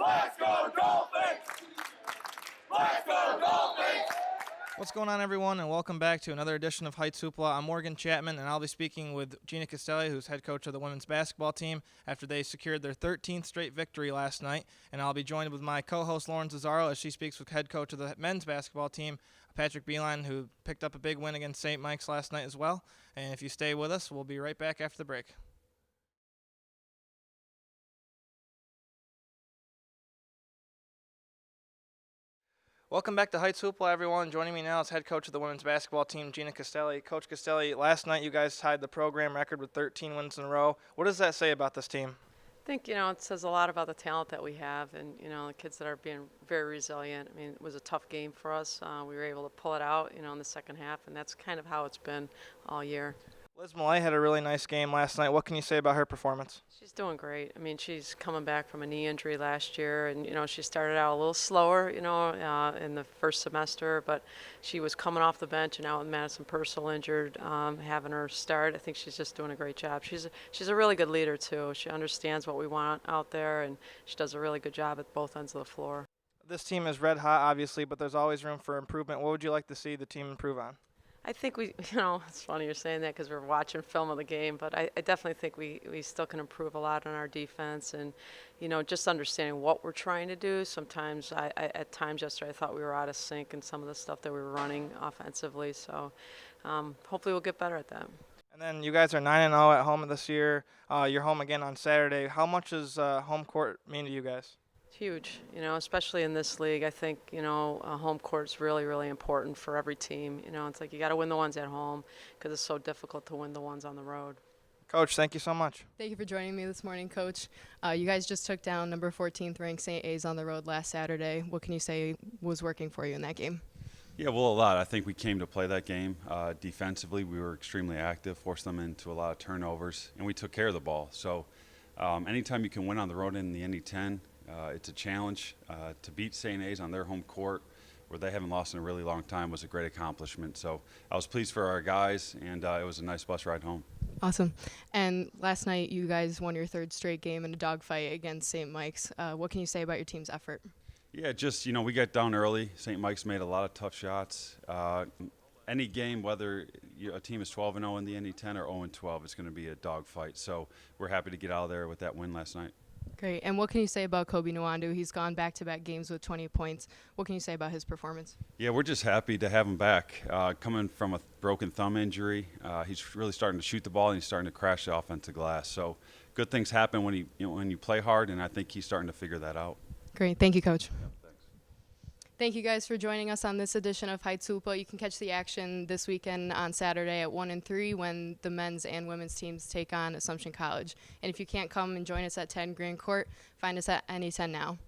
Let's go Dolphins! Let's go Dolphins! What's going on, everyone, and welcome back to another edition of Heights Hoopla. I'm Morgan Chapman, and I'll be speaking with Gina Castelli, who's head coach of the women's basketball team, after they secured their 13th straight victory last night. And I'll be joined with my co-host, Lauren Cesaro, as she speaks with head coach of the men's basketball team, Patrick Beeline, who picked up a big win against St. Mike's last night as well. And if you stay with us, we'll be right back after the break. Welcome back to Heights Hoopla, everyone. Joining me now is head coach of the women's basketball team, Gina Castelli. Coach Castelli, last night you guys tied the program record with 13 wins in a row. What does that say about this team? I think, it says a lot about the talent that we have and, the kids that are being very resilient. I mean, it was a tough game for us. We were able to pull it out, in the second half, and that's kind of how it's been all year. Liz Malay had a really nice game last night. What can you say about her performance? She's doing great. I mean, she's coming back from a knee injury last year, and, she started out a little slower, in the first semester, but she was coming off the bench, and now with Madison Purcell injured, having her start, I think she's just doing a great job. She's a really good leader, too. She understands what we want out there, and she does a really good job at both ends of the floor. This team is red hot, obviously, but there's always room for improvement. What would you like to see the team improve on? I think it's funny you're saying that because we're watching film of the game, but I definitely think we still can improve a lot on our defense and, just understanding what we're trying to do. Sometimes at times yesterday I thought we were out of sync in some of the stuff that we were running offensively, so hopefully we'll get better at that. And then you guys are 9-0 at home this year. You're home again on Saturday. How much does home court mean to you guys? Huge, especially in this league. I think, a home court is really, really important for every team. It's like you got to win the ones at home because it's so difficult to win the ones on the road. Coach, thank you so much. Thank you for joining me this morning, Coach. You guys just took down number 14th ranked St. A's on the road last Saturday. What can you say was working for you in that game? Yeah, well, a lot. I think we came to play that game. Defensively, we were extremely active, forced them into a lot of turnovers, and we took care of the ball. So anytime you can win on the road in the ND10, it's a challenge. To beat St. A's on their home court, where they haven't lost in a really long time, was a great accomplishment. So I was pleased for our guys, and it was a nice bus ride home. Awesome. And last night you guys won your third straight game in a dogfight against St. Mike's. What can you say about your team's effort? Yeah, just, we got down early. St. Mike's made a lot of tough shots. Any game, whether a team is 12-0 in the ND10 or 0-12, it's going to be a dogfight. So we're happy to get out of there with that win last night. Great. And what can you say about Kobe Nwandu? He's gone back-to-back games with 20 points. What can you say about his performance? Yeah, we're just happy to have him back. Coming from a broken thumb injury, he's really starting to shoot the ball and he's starting to crash the offensive glass. So good things happen when when you play hard, and I think he's starting to figure that out. Great. Thank you, Coach. Yeah, thanks. Thank you guys for joining us on this edition of Heights Hoopla. You can catch the action this weekend on Saturday at 1 and 3 when the men's and women's teams take on Assumption College. And if you can't come and join us at 10 Grand Court, find us at NE10 now.